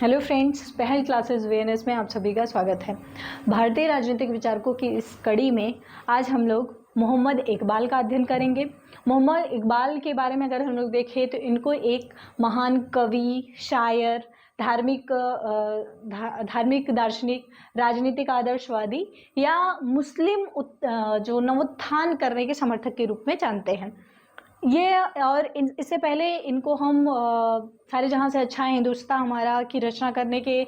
Hello friends, पहल classes VNS में आप सभी का स्वागत है। भारतीय राजनीतिक विचारकों की इस कड़ी में आज हम लोग मोहम्मद इकबाल का अध्ययन करेंगे। मोहम्मद इकबाल के बारे में अगर हम लोग देखें तो इनको एक महान कवि, शायर, धार्मिक दार्शनिक, राजनीतिक आदर्शवादी या मुस्लिम जो नवोत्थान करने के समर्थक के रूप में जानते हैं। ये और इससे पहले इनको हम सारे जहाँ से अच्छा है हिंदुस्तान हमारा की रचना करने के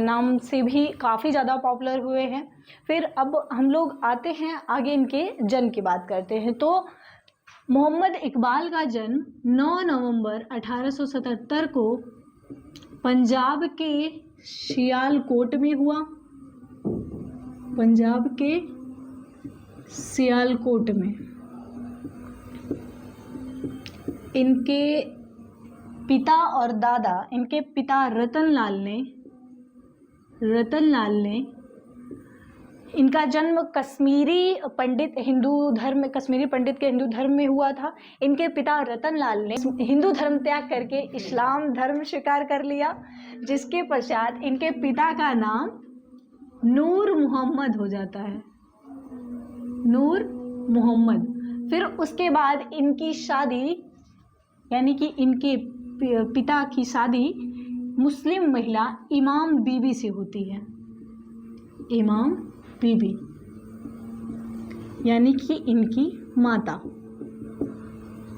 नाम से भी काफ़ी ज़्यादा पॉपुलर हुए हैं। फिर अब हम लोग आते हैं आगे इनके जन्म की बात करते हैं। तो मोहम्मद इकबाल का जन्म 9 नवंबर 1877 को पंजाब के सियालकोट में हुआ। पंजाब के सियालकोट में इनके पिता और दादा, इनके पिता रतन लाल ने इनका जन्म कश्मीरी पंडित के हिंदू धर्म में हुआ था। इनके पिता रतन लाल ने हिंदू धर्म त्याग करके इस्लाम धर्म स्वीकार कर लिया, जिसके पश्चात इनके पिता का नाम नूर मोहम्मद हो जाता है। नूर मोहम्मद। फिर उसके बाद इनकी शादी, यानी कि इनके पिता की शादी मुस्लिम महिला इमाम बीबी से होती है। इमाम बीबी यानी कि इनकी माता।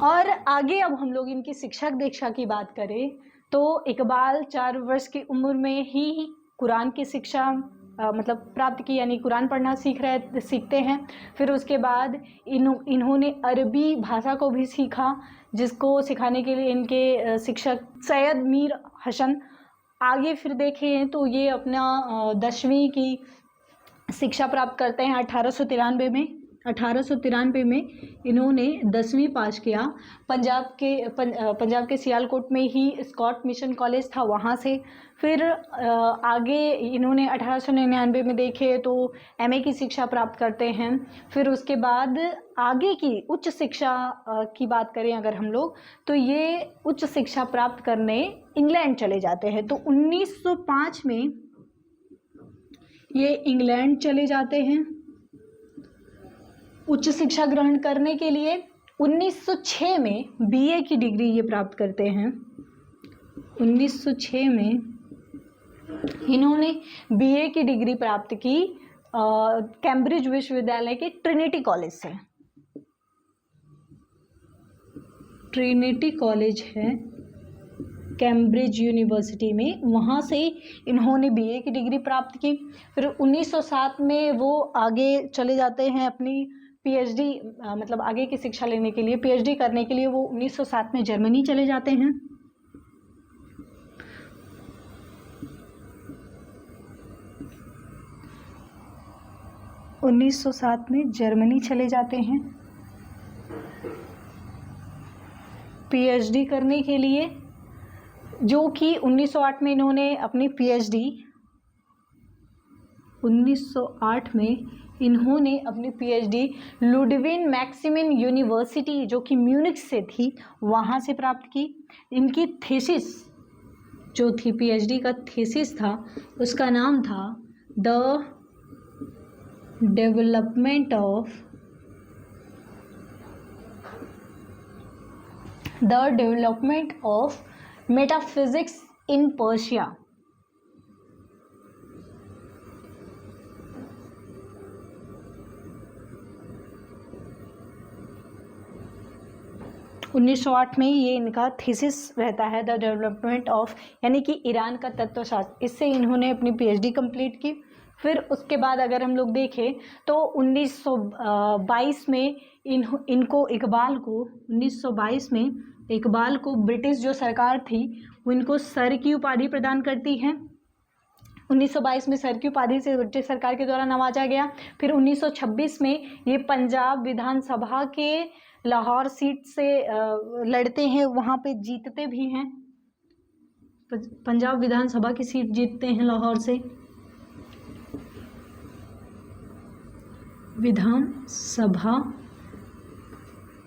और आगे अब हम लोग इनकी शिक्षक दीक्षा की बात करें तो इकबाल 4 वर्ष की उम्र में ही कुरान की शिक्षा प्राप्त की, यानी कुरान पढ़ना सीखते हैं। फिर उसके बाद इन्होंने अरबी भाषा को भी सीखा, जिसको सिखाने के लिए इनके शिक्षक सैयद मीर हसन। आगे फिर देखें तो ये अपना 10वीं की शिक्षा प्राप्त करते हैं 1893 में इन्होंने 10वीं पास किया। पंजाब के सियालकोट में ही स्कॉट मिशन कॉलेज था, वहाँ से। फिर आगे इन्होंने 1899 में देखे तो एमए की शिक्षा प्राप्त करते हैं। फिर उसके बाद आगे की उच्च शिक्षा की बात करें अगर हम लोग, तो ये उच्च शिक्षा प्राप्त करने इंग्लैंड चले जाते हैं। तो 1905 में ये इंग्लैंड चले जाते हैं उच्च शिक्षा ग्रहण करने के लिए। 1906 में बीए की डिग्री ये प्राप्त करते हैं। 1906 में इन्होंने बीए की डिग्री प्राप्त की कैम्ब्रिज विश्वविद्यालय के ट्रिनिटी कॉलेज से। ट्रिनिटी कॉलेज है कैम्ब्रिज यूनिवर्सिटी में, वहाँ से इन्होंने बीए की डिग्री प्राप्त की। फिर 1907 में वो आगे चले जाते हैं अपनी पीएचडी, आगे की शिक्षा लेने के लिए, पीएचडी करने के लिए वो 1907 में जर्मनी चले जाते हैं। जर्मनी चले जाते हैं पीएचडी करने के लिए, जो कि 1908 में इन्होंने अपनी पीएचडी 1908 में इन्होंने अपनी पीएचडी लुडविग मैक्सिमिन यूनिवर्सिटी, जो कि म्यूनिख से थी, वहाँ से प्राप्त की। इनकी थीसिस जो थी, पीएचडी का थीसिस था, उसका नाम था the development of metaphysics in Persia. – 1908 में ये इनका थीसिस रहता है, द डेवलपमेंट ऑफ, यानी कि ईरान का तत्वशास्त्र। इससे इन्होंने अपनी पीएचडी कंप्लीट की। फिर उसके बाद अगर हम लोग देखें तो 1922 में इकबाल को ब्रिटिश जो सरकार थी वो इनको सर की उपाधि प्रदान करती है। 1922 में सर की उपाधि से ब्रिटिश सरकार के द्वारा नवाजा गया। फिर 1926 में ये पंजाब विधानसभा के लाहौर सीट से लड़ते हैं, वहाँ पे जीतते भी हैं। पंजाब विधानसभा की सीट जीतते हैं लाहौर से। विधानसभा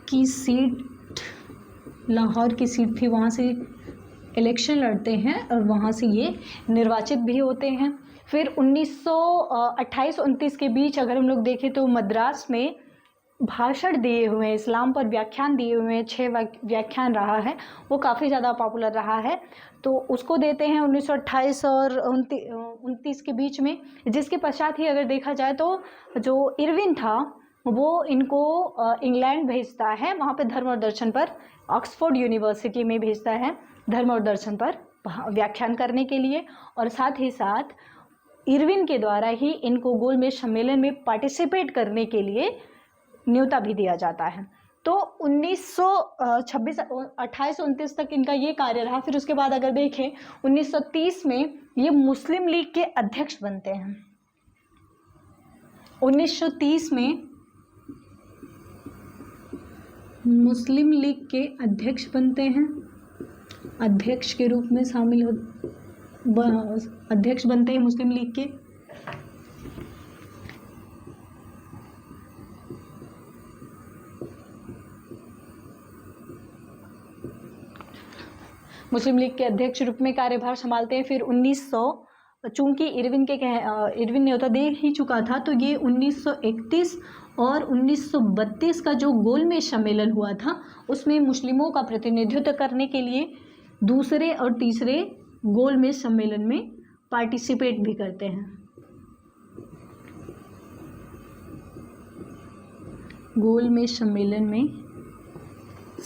की सीट लाहौर की सीट थी, वहाँ से इलेक्शन लड़ते हैं और वहाँ से ये निर्वाचित भी होते हैं। फिर 1928-29 के बीच अगर हम लोग देखें तो मद्रास में भाषण दिए हुए हैं, इस्लाम पर व्याख्यान दिए हुए हैं, 6 व्याख्यान रहा है, वो काफ़ी ज़्यादा पॉपुलर रहा है, तो उसको देते हैं 1928 और 29 के बीच में। जिसके पश्चात ही अगर देखा जाए तो जो इरविन था वो इनको इंग्लैंड भेजता है, वहाँ पे धर्म और दर्शन पर, ऑक्सफोर्ड यूनिवर्सिटी में भेजता है धर्म और दर्शन पर व्याख्यान करने के लिए, और साथ ही साथ इरविन के द्वारा ही इनको गोलमेज सम्मेलन में पार्टिसिपेट करने के लिए न्योता भी दिया जाता है। तो 1928-29 तक इनका ये कार्य रहा। फिर उसके बाद अगर देखें 1930 में ये मुस्लिम लीग के अध्यक्ष बनते हैं। 1930 में मुस्लिम लीग के अध्यक्ष बनते हैं, अध्यक्ष के रूप में अध्यक्ष बनते हैं मुस्लिम लीग के। मुस्लिम लीग के अध्यक्ष रूप में कार्यभार संभालते हैं। फिर 1900, चूंकि इरविन न्योता दे ही चुका था, तो ये 1931 और 1932 का जो गोलमेज सम्मेलन हुआ था उसमें मुस्लिमों का प्रतिनिधित्व करने के लिए दूसरे और तीसरे गोलमेज सम्मेलन में पार्टिसिपेट भी करते हैं। गोलमेज सम्मेलन में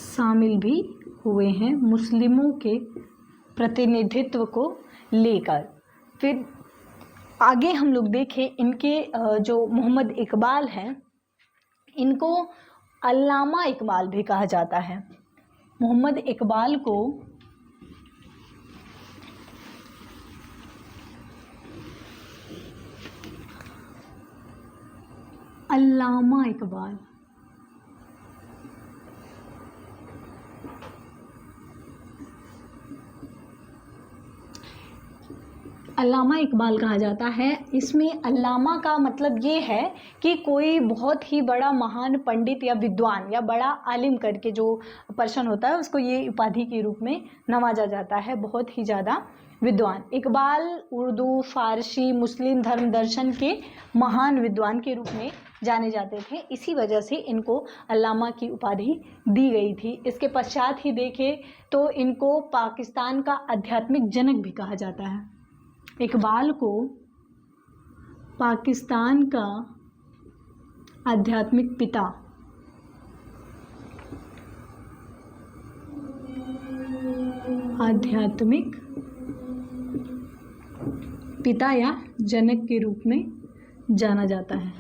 शामिल भी हुए हैं मुस्लिमों के प्रतिनिधित्व को लेकर। फिर आगे हम लोग देखें, इनके जो मोहम्मद इकबाल हैं, इनको अल्लामा इकबाल भी कहा जाता है। मोहम्मद इकबाल को अल्लामा इकबाल, अल्लामा इकबाल कहा जाता है। इसमें अल्लामा का मतलब ये है कि कोई बहुत ही बड़ा महान पंडित या विद्वान या बड़ा आलिम करके जो पर्सन होता है उसको ये उपाधि के रूप में नवाजा जाता है, बहुत ही ज़्यादा विद्वान। इकबाल उर्दू, फारसी, मुस्लिम धर्म दर्शन के महान विद्वान के रूप में जाने जाते थे, इसी वजह से इनको अल्लामा की उपाधि दी गई थी। इसके पश्चात ही देखें तो इनको पाकिस्तान का आध्यात्मिक जनक भी कहा जाता है। इकबाल को पाकिस्तान का आध्यात्मिक पिता, आध्यात्मिक पिता या जनक के रूप में जाना जाता है।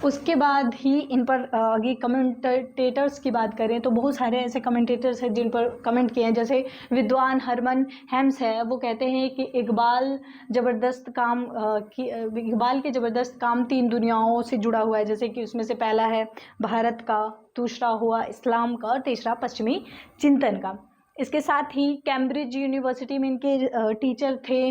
उसके बाद ही इन पर आगे कमेंटेटर्स की बात करें तो बहुत सारे ऐसे कमेंटेटर्स हैं जिन पर कमेंट किए हैं, जैसे विद्वान हरमन हेम्स है, वो कहते हैं कि इकबाल के ज़बरदस्त काम 3 दुनियाओं से जुड़ा हुआ है, जैसे कि उसमें से पहला है भारत का, दूसरा हुआ इस्लाम का और तीसरा पश्चिमी चिंतन का। इसके साथ ही कैम्ब्रिज यूनिवर्सिटी में इनके टीचर थे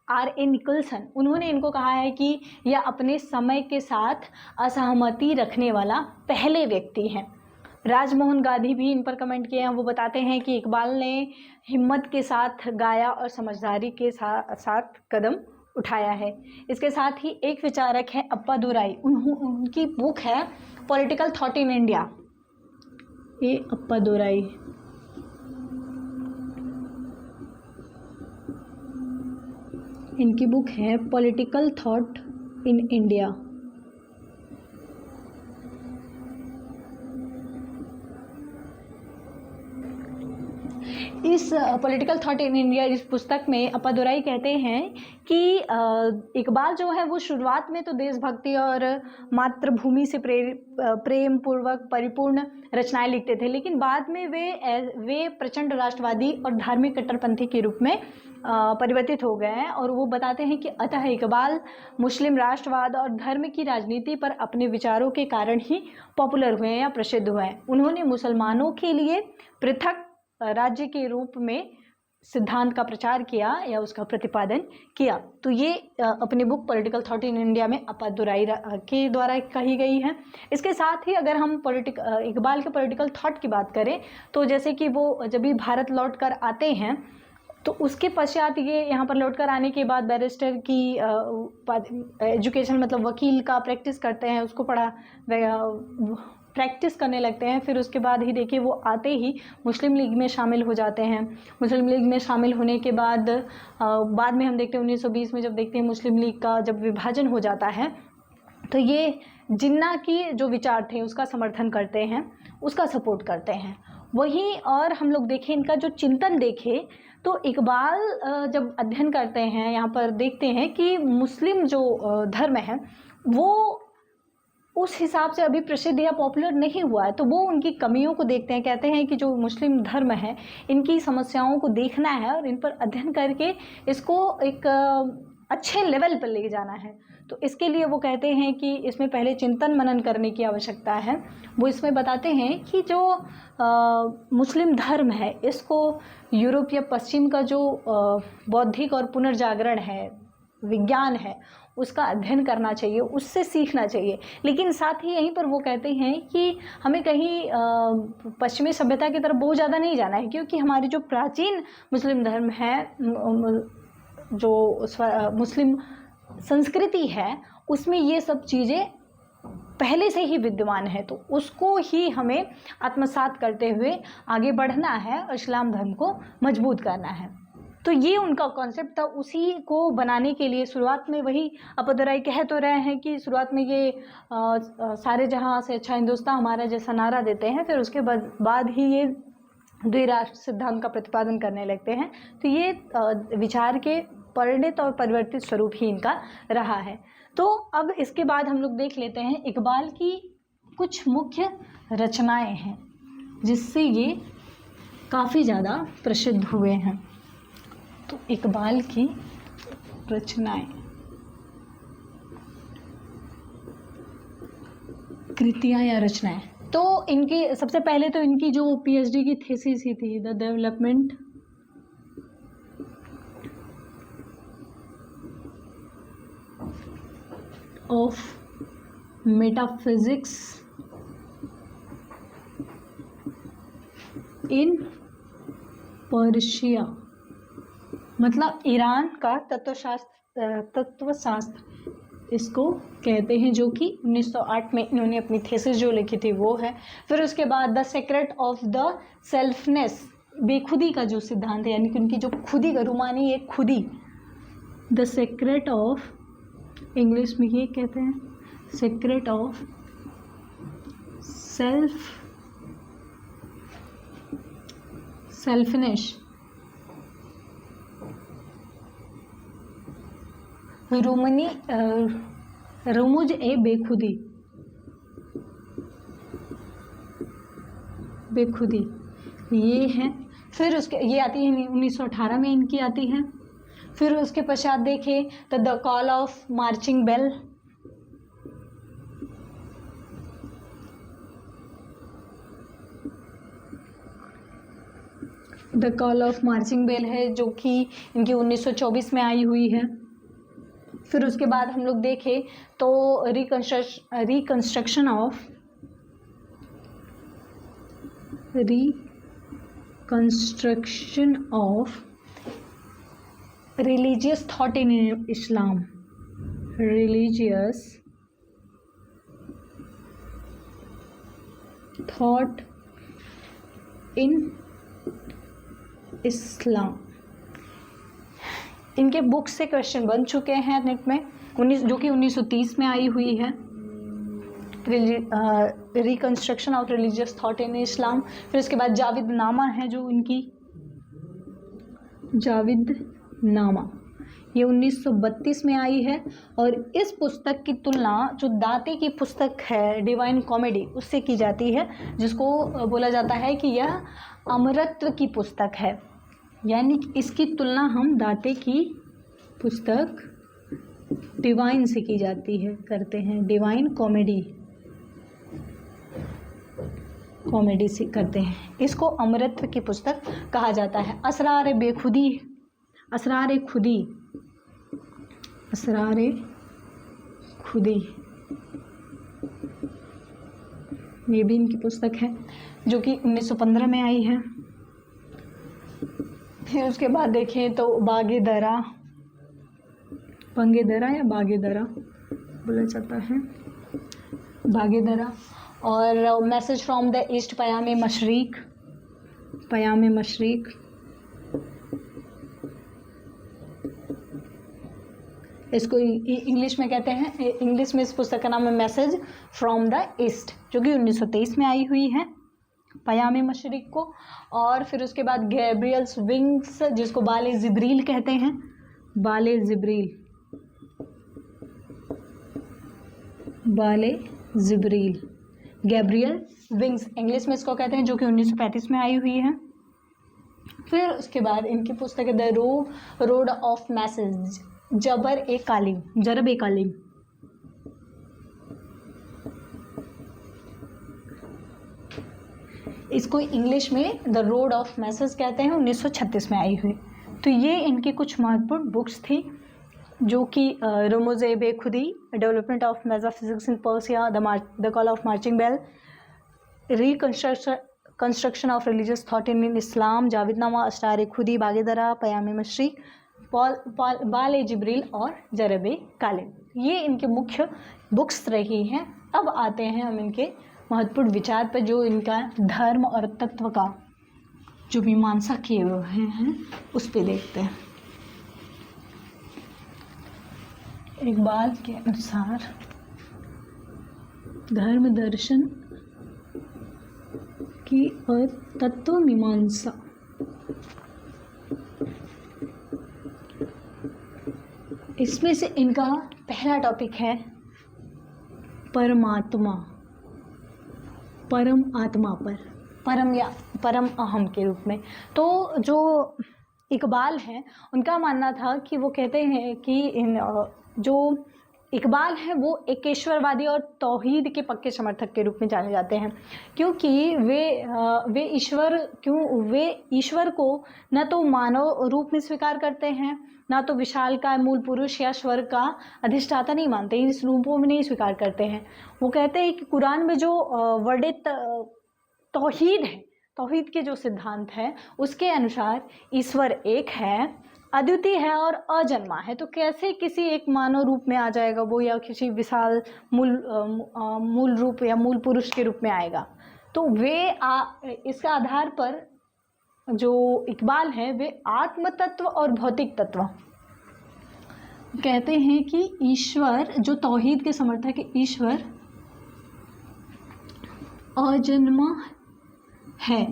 आर ए निकलसन। उन्होंने इनको कहा है कि यह अपने समय के साथ असहमति रखने वाला पहले व्यक्ति हैं। राजमोहन गांधी भी इन पर कमेंट किए हैं। वो बताते हैं कि इकबाल ने हिम्मत के साथ गाया और समझदारी के साथ कदम उठाया है। इसके साथ ही एक विचारक है अप्पा दुराई, उनकी बुक है पॉलिटिकल थॉट इन इंडिया। ये अप्पा दुराई, इनकी बुक है पॉलिटिकल थॉट इन इंडिया। इस पॉलिटिकल थॉट इन इंडिया इस पुस्तक में अप्पादुराई कहते हैं कि इकबाल जो है वो शुरुआत में तो देशभक्ति और मातृभूमि से प्रेम पूर्वक परिपूर्ण रचनाएं लिखते थे, लेकिन बाद में वे प्रचंड राष्ट्रवादी और धार्मिक कट्टरपंथी के रूप में परिवर्तित हो गए हैं। और वो बताते हैं कि अतः इकबाल मुस्लिम राष्ट्रवाद और धर्म की राजनीति पर अपने विचारों के कारण ही पॉपुलर हुए हैं या प्रसिद्ध हुए हैं। उन्होंने मुसलमानों के लिए पृथक राज्य के रूप में सिद्धांत का प्रचार किया या उसका प्रतिपादन किया। तो ये अपनी book political thought in India में अप्पादुराई के द्वारा कही गई है। इसके साथ ही अगर हम इकबाल के पॉलिटिकल थॉट की बात करें तो जैसे कि वो जब भी भारत लौट कर आते हैं तो उसके पश्चात ये यहाँ पर लौट कर आने के बाद बैरिस्टर की एजुकेशन मतलब वकील का प्रैक्टिस करते हैं, उसको प्रैक्टिस करने लगते हैं। फिर उसके बाद ही देखिए वो आते ही मुस्लिम लीग में शामिल हो जाते हैं। मुस्लिम लीग में शामिल होने के बाद में हम देखते हैं 1920 में जब देखते हैं मुस्लिम लीग का जब विभाजन हो जाता है तो ये जिन्ना की जो विचार थे उसका समर्थन करते हैं, उसका सपोर्ट करते हैं। वहीं और हम लोग देखें इनका जो चिंतन देखें तो इकबाल जब अध्ययन करते हैं यहाँ पर देखते हैं कि मुस्लिम जो धर्म है वो उस हिसाब से अभी प्रसिद्ध या पॉपुलर नहीं हुआ है। तो वो उनकी कमियों को देखते हैं, कहते हैं कि जो मुस्लिम धर्म है इनकी समस्याओं को देखना है और इन पर अध्ययन करके इसको एक अच्छे लेवल पर ले जाना है। तो इसके लिए वो कहते हैं कि इसमें पहले चिंतन मनन करने की आवश्यकता है। वो इसमें बताते हैं कि जो मुस्लिम धर्म है इसको यूरोप या पश्चिम का जो बौद्धिक और पुनर्जागरण है, विज्ञान है, उसका अध्ययन करना चाहिए, उससे सीखना चाहिए। लेकिन साथ ही यहीं पर वो कहते हैं कि हमें कहीं पश्चिमी सभ्यता की तरफ बहुत ज़्यादा नहीं जाना है, क्योंकि हमारी जो प्राचीन मुस्लिम धर्म है, जो मुस्लिम संस्कृति है, उसमें ये सब चीज़ें पहले से ही विद्यमान है। तो उसको ही हमें आत्मसात करते हुए आगे बढ़ना है और इस्लाम धर्म को मजबूत करना है। तो ये उनका कॉन्सेप्ट था। उसी को बनाने के लिए शुरुआत में वही अप्पादुराई कह तो रहे हैं कि शुरुआत में ये सारे जहां से अच्छा हिंदुस्तान हमारा जैसा नारा देते हैं, फिर उसके बाद ही ये द्विराष्ट्र सिद्धांत का प्रतिपादन करने लगते हैं। तो ये विचार के परिणित और परिवर्तित स्वरूप ही इनका रहा है। तो अब इसके बाद हम लोग देख लेते हैं इकबाल की कुछ मुख्य रचनाएं हैं जिससे ये काफ़ी ज़्यादा प्रसिद्ध हुए हैं। तो इकबाल की रचनाएं, कृतियाँ या रचनाएं, तो इनकी सबसे पहले तो इनकी जो पीएचडी की थीसिस ही थी, the development of metaphysics in Persia, मतलब ईरान का तत्वशास्त्र इसको कहते हैं, जो कि 1908 में इन्होंने अपनी थीसिस जो लिखी थी वो है। फिर उसके बाद द सीक्रेट ऑफ द सेल्फनेस, बेखुदी का जो सिद्धांत है, यानी कि उनकी जो खुदी का रूमानी एक खुदी, द सीक्रेट ऑफ, इंग्लिश में ये कहते हैं सीक्रेट ऑफ सेल्फनेस, रमुज ए बेखुदी ये है। फिर उसके ये आती है 1918 में इनकी आती है। फिर उसके पश्चात देखें तो the call of marching bell, the call of marching bell है जो कि इनकी 1924 में आई हुई है। फिर उसके बाद हम लोग देखें तो reconstruction of religious thought in Islam, religious thought in Islam, इनके बुक से क्वेश्चन बन चुके हैं नेट में, जो कि 1930 में आई हुई है, reconstruction of religious thought in Islam. फिर उसके बाद जाविद नामा है जो इनकी, जाविद नामा, ये 1932 में आई है। और इस पुस्तक की तुलना जो दाते की पुस्तक है डिवाइन कॉमेडी उससे की जाती है, जिसको बोला जाता है कि यह अमरत्व की पुस्तक है। यानी इसकी तुलना हम दाते की पुस्तक डिवाइन से की जाती है, करते हैं, डिवाइन कॉमेडी। कॉमेडी सी करते हैं। इसको अमरत्व की पुस्तक कहा जाता है। असरार बेखुदी, असरार खुदी, असरार खुदी, ये भी इनकी पुस्तक है जो कि 1915 में आई है। फिर उसके बाद देखें तो बागे दरा, पंगे दरा या बागे दरा बोला जाता है, बागे दरा। और मैसेज फ्रॉम द ईस्ट, पयाम मशरिक, पयाम मशरिक। इसको इंग्लिश में कहते हैं, इंग्लिश में इस पुस्तक का नाम है मैसेज फ्रॉम द ईस्ट, जो कि 1923 में आई हुई है, पयाम मशरिक को। और फिर उसके बाद गैब्रियल्स विंग्स, जिसको बाले जिब्रील कहते हैं, बाले जिब्रील, बाले जिब्रील, गैब्रियल विंग्स इंग्लिश में इसको कहते हैं, जो कि 1935 में आई हुई है। फिर उसके बाद इनकी पुस्तक है द रोड ऑफ मैसेज, जबर ए कालिम, जरब ए कालिम। इसको इंग्लिश में द रोड ऑफ मैसेज कहते हैं, 1936 में आई हुई। तो ये इनकी कुछ महत्वपूर्ण बुक्स थी, जो कि Rumuz Bekhudi, development of metaphysics in Persia, the call of marching bell, construction of religious thought in Islam, Javednama, Asrar Khudi, बागे दरा, पयाम मशरिक, बाले जिब्रील और जरबे कालिम। ये इनके मुख्य बुक्स रही हैं। अब आते हैं हम इनके महत्वपूर्ण विचार पर, जो इनका धर्म और तत्व का जो मीमांसा किए हुए हैं उस पर देखते हैं। एक बात के अनुसार धर्म दर्शन की और तत्व मीमांसा, इसमें से इनका पहला टॉपिक है परमात्मा, परम आत्मा पर, परम या परम अहम के रूप में। तो जो इकबाल हैं उनका मानना था कि वो कहते हैं कि इन जो इकबाल हैं वो एकेश्वरवादी और तौहीद के पक्के समर्थक के रूप में जाने जाते हैं, क्योंकि वे ईश्वर को न तो मानव रूप में स्वीकार करते हैं, ना तो विशाल का मूल पुरुष या स्वर्ग का अधिष्ठाता नहीं मानते, इस रूपों में नहीं स्वीकार करते हैं। वो कहते हैं कि कुरान में जो वर्णित तौहीद है, तौहीद के जो सिद्धांत है उसके अनुसार ईश्वर एक है, अद्वितीय है और अजन्मा है। तो कैसे किसी एक मानव रूप में आ जाएगा वो, या किसी विशाल मूल रूप या मूल पुरुष के रूप में आएगा। तो इसका आधार पर जो इकबाल है वे आत्म तत्व और भौतिक तत्व कहते हैं कि ईश्वर, जो तौहीद के समर्थक है, ईश्वर अजन्मा है,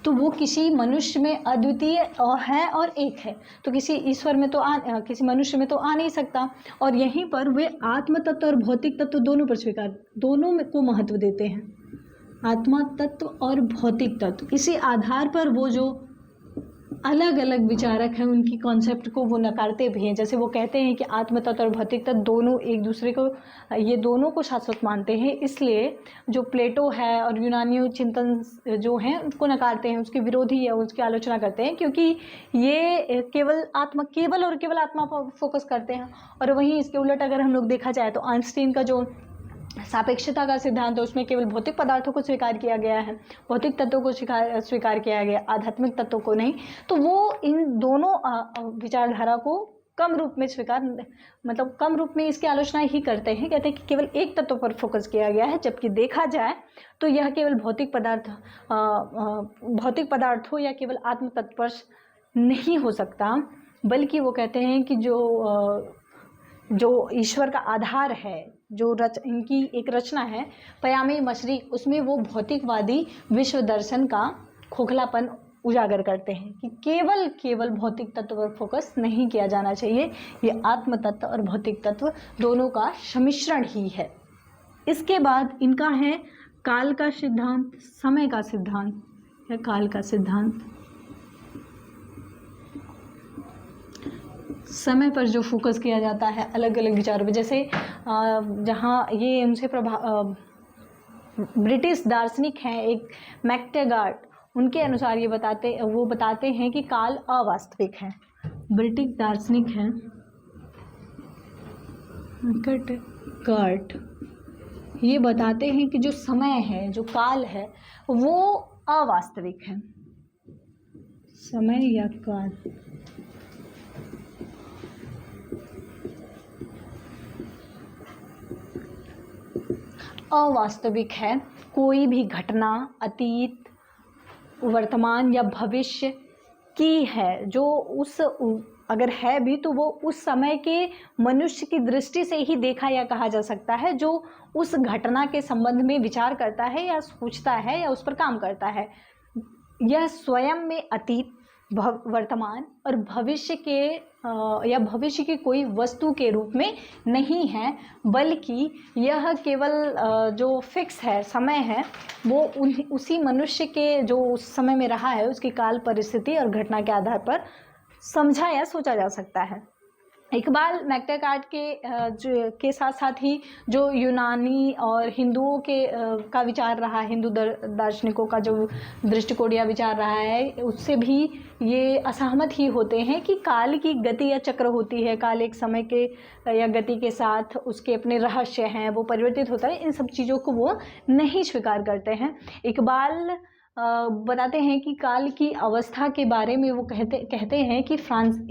तो वो किसी मनुष्य में अद्वितीय है और एक है, तो किसी ईश्वर में तो किसी मनुष्य में तो आ नहीं सकता। और यहीं पर वे आत्म तत्व और भौतिक तत्व दोनों पर दोनों में को महत्व देते हैं, आत्मा तत्व और भौतिक तत्व। इसी आधार पर वो जो अलग अलग विचारक हैं उनकी कॉन्सेप्ट को वो नकारते भी हैं। जैसे वो कहते हैं कि आत्म तत्व और भौतिक तत्व दोनों एक दूसरे को, ये दोनों को शाश्वत मानते हैं, इसलिए जो प्लेटो है और यूनानी चिंतन जो हैं उनको नकारते हैं, उसके विरोधी है, उसकी आलोचना करते हैं, क्योंकि ये केवल और केवल आत्मा पर फोकस करते हैं। और वहीं इसके उलट अगर हम लोग देखा जाए तो आइंस्टीन का जो सापेक्षता का सिद्धांत है उसमें केवल भौतिक पदार्थों को स्वीकार किया गया है, भौतिक तत्वों को स्वीकार किया गया, आध्यात्मिक तत्वों को नहीं। तो वो इन दोनों विचारधारा को कम रूप में कम रूप में इसकी आलोचना ही करते हैं, कहते हैं कि केवल एक तत्व पर फोकस किया गया है, जबकि देखा जाए तो यह केवल भौतिक पदार्थों या केवल आत्म तत्व पर नहीं हो सकता, बल्कि वो कहते हैं कि जो ईश्वर का आधार है, जो इनकी एक रचना है पयामे मशरिक, उसमें वो भौतिकवादी विश्व दर्शन का खोखलापन उजागर करते हैं कि केवल भौतिक तत्व पर फोकस नहीं किया जाना चाहिए, ये आत्म तत्व और भौतिक तत्व दोनों का सम्मिश्रण ही है। इसके बाद इनका है काल का सिद्धांत, समय का सिद्धांत या काल का सिद्धांत। समय पर जो फोकस किया जाता है अलग अलग विचारों पे, जैसे जहाँ ये उनसे ब्रिटिश दार्शनिक हैं एक मैक्टेगार्ट, उनके अनुसार वो बताते हैं कि काल अवास्तविक है। ब्रिटिश दार्शनिक हैं मैक्टेगार्ट, ये बताते हैं कि जो समय है, जो काल है, वो अवास्तविक है। समय या काल अवास्तविक है। कोई भी घटना अतीत, वर्तमान या भविष्य की है, जो उस अगर है भी तो वो उस समय के मनुष्य की दृष्टि से ही देखा या कहा जा सकता है, जो उस घटना के संबंध में विचार करता है या सोचता है या उस पर काम करता है। यह स्वयं में अतीत, वर्तमान और भविष्य के या भविष्य की कोई वस्तु के रूप में नहीं है, बल्कि यह केवल जो फिक्स है, समय है, वो उसी मनुष्य के जो उस समय में रहा है उसकी काल, परिस्थिति और घटना के आधार पर समझा या सोचा जा सकता है। इकबाल मैक्टेगार्ट के साथ साथ ही जो यूनानी और हिंदुओं का विचार रहा, हिंदू दार्शनिकों का जो दृष्टिकोण या विचार रहा है, उससे भी ये असहमत ही होते हैं कि काल की गति या चक्र होती है। काल एक समय के या गति के साथ उसके अपने रहस्य हैं, वो परिवर्तित होता है। इन सब चीज़ों को वो नहीं स्वीकार करते हैं। इकबाल बताते हैं कि काल की अवस्था के बारे में वो कहते हैं कि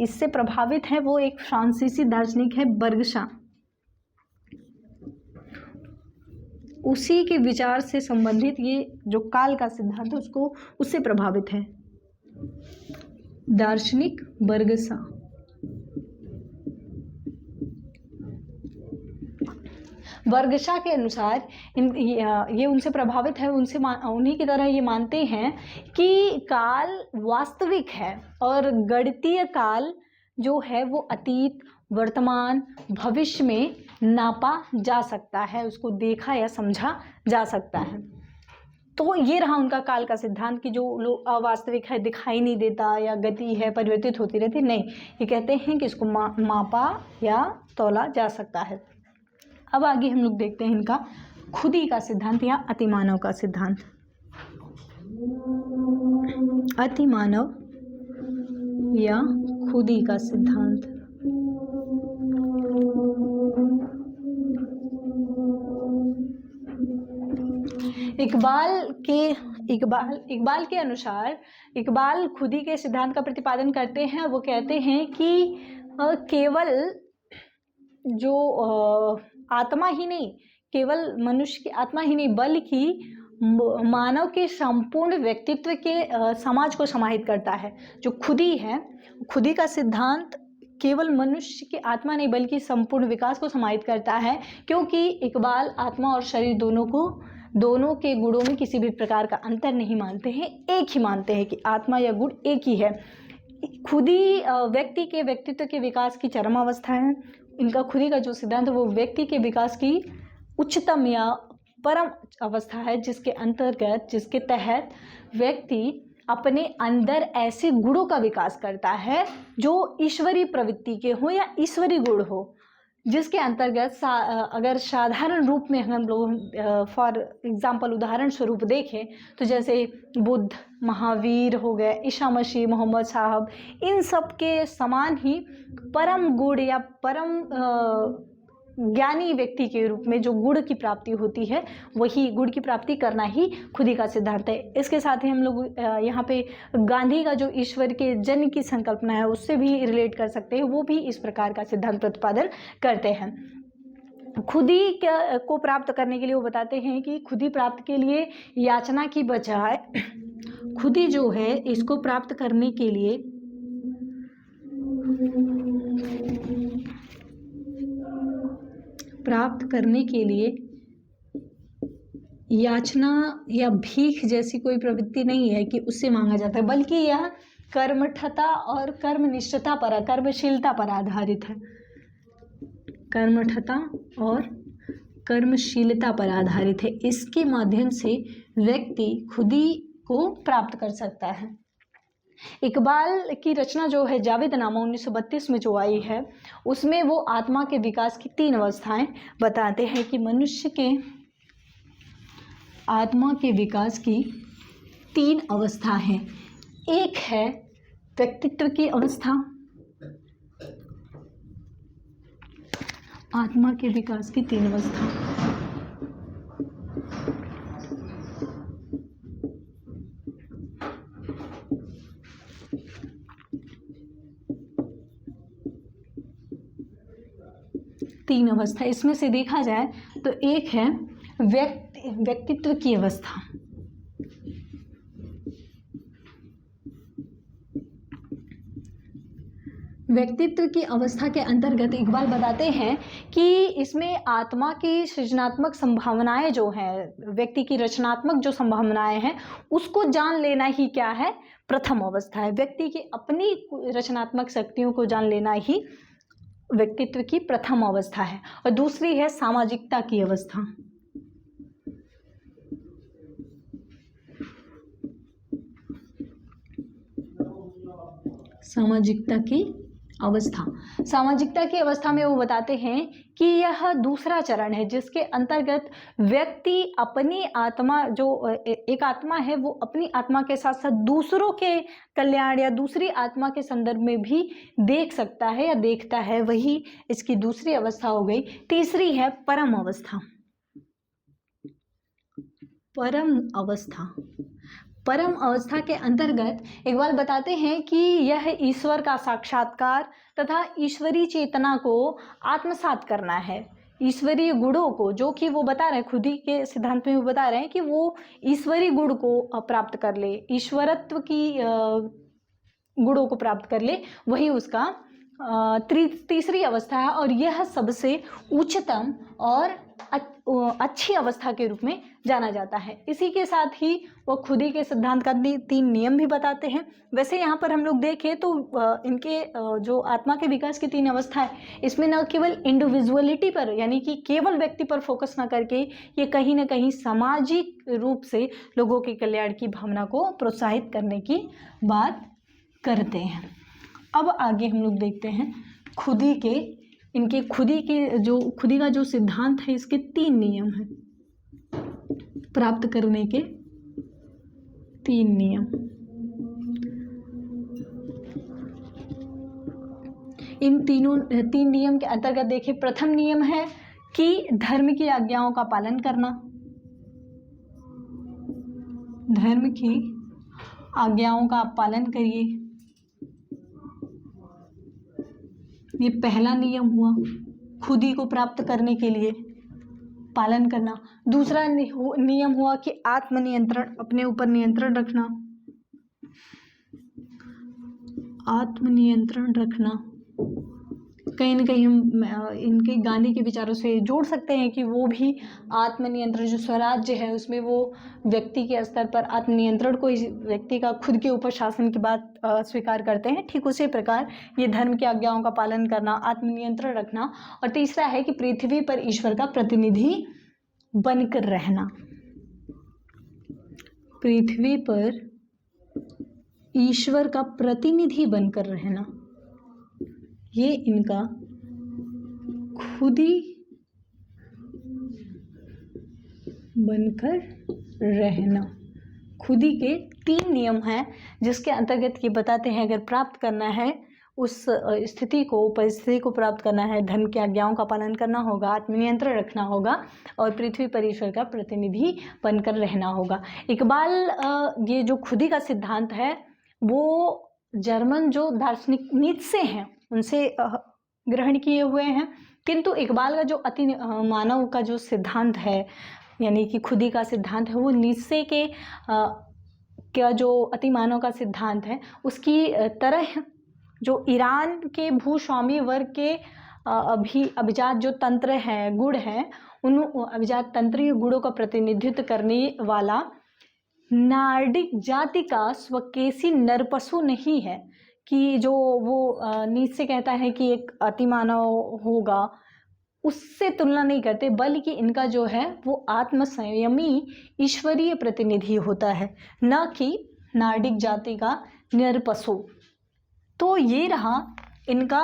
इससे प्रभावित है वो एक फ्रांसीसी दार्शनिक है बर्गशा, उसी के विचार से संबंधित ये जो काल का सिद्धांत है उससे प्रभावित है दार्शनिक बर्गशा। बर्गशा के अनुसार ये उनसे प्रभावित है, उन्हीं की तरह ये मानते हैं कि काल वास्तविक है और गणितीय काल जो है वो अतीत, वर्तमान, भविष्य में नापा जा सकता है, उसको देखा या समझा जा सकता है। तो ये रहा उनका काल का सिद्धांत कि जो अवास्तविक है, दिखाई नहीं देता या गति है, परिवर्तित होती रहती, नहीं, ये कहते हैं कि इसको मापा या तौला जा सकता है। अब आगे हम लोग देखते हैं इनका खुदी का सिद्धांत या अतिमानव का सिद्धांत। अतिमानव या खुदी का सिद्धांत। इकबाल के अनुसार इकबाल खुदी के सिद्धांत का प्रतिपादन करते हैं। वो कहते हैं कि केवल जो आत्मा ही नहीं, केवल मनुष्य की आत्मा ही नहीं, बल्कि मानव के संपूर्ण व्यक्तित्व के समाज को समाहित करता है। जो खुदी है, खुदी का सिद्धांत केवल मनुष्य की आत्मा नहीं बल्कि संपूर्ण विकास को समाहित करता है, क्योंकि इकबाल आत्मा और शरीर दोनों के गुणों में किसी भी प्रकार का अंतर नहीं मानते हैं, एक ही मानते हैं कि आत्मा या गुण एक ही है। खुदी व्यक्ति के व्यक्तित्व के विकास की चरम अवस्था है। इनका खुदी का जो सिद्धांत है वो व्यक्ति के विकास की उच्चतम या परम अवस्था है, जिसके तहत व्यक्ति अपने अंदर ऐसे गुणों का विकास करता है जो ईश्वरीय प्रवृत्ति के हो या ईश्वरीय गुण हो, जिसके अंतर्गत अगर साधारण रूप में हम लोग फॉर एग्जाम्पल उदाहरण स्वरूप देखें तो जैसे बुद्ध, महावीर हो गए, ईसा मसीह, मोहम्मद साहब, इन सब के समान ही परम गुण या परम ज्ञानी व्यक्ति के रूप में जो गुण की प्राप्ति होती है, वही गुण की प्राप्ति करना ही खुदी का सिद्धांत है। इसके साथ ही हम लोग यहाँ पे गांधी का जो ईश्वर के जन्म की संकल्पना है उससे भी रिलेट कर सकते हैं। वो भी इस प्रकार का सिद्धांत प्रतिपादन करते हैं। खुदी को प्राप्त करने के लिए वो बताते हैं कि खुदी प्राप्त के लिए याचना की बजाय खुदी जो है इसको प्राप्त करने के लिए याचना या भीख जैसी कोई प्रवृत्ति नहीं है कि उससे मांगा जाता है, बल्कि यह कर्मठता और कर्मनिष्ठता पर, कर्मशीलता पर आधारित है। कर्मठता और कर्मशीलता पर आधारित है। इसके माध्यम से व्यक्ति खुदी को प्राप्त कर सकता है। इकबाल की रचना जो है जावेदनामा 1932 में जो आई है, उसमें वो आत्मा के विकास की 3 अवस्थाएं बताते हैं कि मनुष्य के आत्मा के विकास की 3 अवस्था हैं। एक है व्यक्तित्व की अवस्था, आत्मा के विकास की 3 अवस्था। तीन अवस्था इसमें से देखा जाए तो एक है व्यक्तित्व की अवस्था। व्यक्तित्व की अवस्था के अंतर्गत इकबाल बताते हैं कि इसमें आत्मा की सृजनात्मक संभावनाएं जो हैं, व्यक्ति की रचनात्मक जो संभावनाएं हैं, उसको जान लेना ही क्या है, प्रथम अवस्था है। व्यक्ति की अपनी रचनात्मक शक्तियों को जान लेना ही व्यक्तित्व की प्रथम अवस्था है। और दूसरी है सामाजिकता की अवस्था। सामाजिकता की अवस्था, सामाजिकता की अवस्था में वो बताते हैं कि यह दूसरा चरण है जिसके अंतर्गत व्यक्ति अपनी आत्मा, जो एक आत्मा है, वो अपनी आत्मा के साथ साथ दूसरों के कल्याण या दूसरी आत्मा के संदर्भ में भी देख सकता है या देखता है, वही इसकी दूसरी अवस्था हो गई। तीसरी है परम अवस्था। परम अवस्था, परम अवस्था के अंतर्गत इकबाल बताते हैं कि यह ईश्वर का साक्षात्कार तथा ईश्वरीय चेतना को आत्मसात करना है। ईश्वरीय गुणों को, जो कि वो बता रहे हैं, खुद ही के सिद्धांत में वो बता रहे हैं कि वो ईश्वरीय गुण को प्राप्त कर ले, ईश्वरत्व की गुणों को प्राप्त कर ले, वही उसका तीसरी अवस्था है। और यह सबसे उच्चतम और अच्छी अवस्था के रूप में जाना जाता है। इसी के साथ ही वो खुद ही के सिद्धांत का 3 नियम भी बताते हैं। वैसे यहाँ पर हम लोग देखें तो इनके जो आत्मा के विकास की 3 अवस्था है, इसमें न केवल इंडिविजुअलिटी पर, यानी कि केवल व्यक्ति पर फोकस न करके ये कहीं ना कहीं सामाजिक रूप से लोगों के कल्याण की भावना को प्रोत्साहित करने की बात करते हैं। अब आगे हम लोग देखते हैं खुदी के, इनके खुदी के जो खुदी का जो सिद्धांत है, इसके 3 नियम हैं, प्राप्त करने के 3 नियम। इन 3 नियम के अंतर्गत देखिए, प्रथम नियम है कि धर्म की आज्ञाओं का पालन करना। धर्म की आज्ञाओं का आप पालन करिए, ये पहला नियम हुआ, खुदी को प्राप्त करने के लिए पालन करना। दूसरा नियम हुआ कि आत्मनियंत्रण, अपने ऊपर नियंत्रण रखना, आत्मनियंत्रण रखना। कहीं ना कहीं हम इनके गांधी के विचारों से जोड़ सकते हैं कि वो भी आत्मनियंत्रण, जो स्वराज्य है उसमें वो व्यक्ति के स्तर पर आत्मनियंत्रण को, इस व्यक्ति का खुद के ऊपर शासन की बात स्वीकार करते हैं। ठीक उसी प्रकार ये धर्म की आज्ञाओं का पालन करना, आत्मनियंत्रण रखना। और तीसरा है कि पृथ्वी पर ईश्वर का प्रतिनिधि बनकर रहना। पृथ्वी पर ईश्वर का प्रतिनिधि बनकर रहना, ये इनका खुदी बनकर रहना, खुदी के 3 नियम हैं जिसके अंतर्गत ये बताते हैं अगर प्राप्त करना है उस स्थिति को, परिस्थिति को प्राप्त करना है, धर्म की आज्ञाओं का पालन करना होगा, आत्मनियंत्रण रखना होगा और पृथ्वी पर ईश्वर का प्रतिनिधि बनकर रहना होगा। इकबाल ये जो खुदी का सिद्धांत है वो जर्मन जो दार्शनिक नीत्शे हैं उनसे ग्रहण किए हुए हैं, किंतु इकबाल का जो अति मानव का जो सिद्धांत है, यानी कि खुदी का सिद्धांत है, वो नीत्शे के क्या जो अति मानव का सिद्धांत है उसकी तरह जो ईरान के भूस्वामी वर्ग के अभिजात जो तंत्र हैं, गुण हैं, उन अभिजात तंत्रीय गुणों का प्रतिनिधित्व करने वाला नार्डिक जाति का स्वकेशी नरपशु नहीं है कि जो वो नीत्शे कहता है कि एक अतिमानव होगा, उससे तुलना नहीं करते, बल्कि इनका जो है वो आत्मसंयमी ईश्वरीय प्रतिनिधि होता है, न कि नार्डिक जाति का नरपशु। तो ये रहा इनका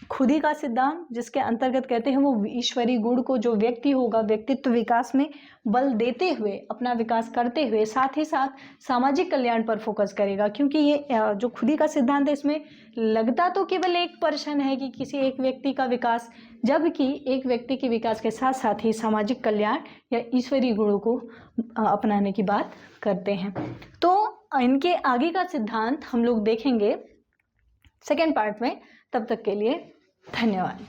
खुदी का सिद्धांत, जिसके अंतर्गत कहते हैं वो ईश्वरी गुण को जो व्यक्ति होगा व्यक्तित्व विकास में बल देते हुए, अपना विकास करते हुए साथ ही साथ सामाजिक कल्याण पर फोकस करेगा। क्योंकि ये जो खुदी का सिद्धांत है इसमें लगता तो केवल एक पर्सन है कि किसी एक व्यक्ति का विकास, जबकि एक व्यक्ति के विकास के साथ साथ ही सामाजिक कल्याण या ईश्वरीय गुणों को अपनाने की बात करते हैं। तो इनके आगे का सिद्धांत हम लोग देखेंगे सेकेंड पार्ट में। तब तक के लिए धन्यवाद।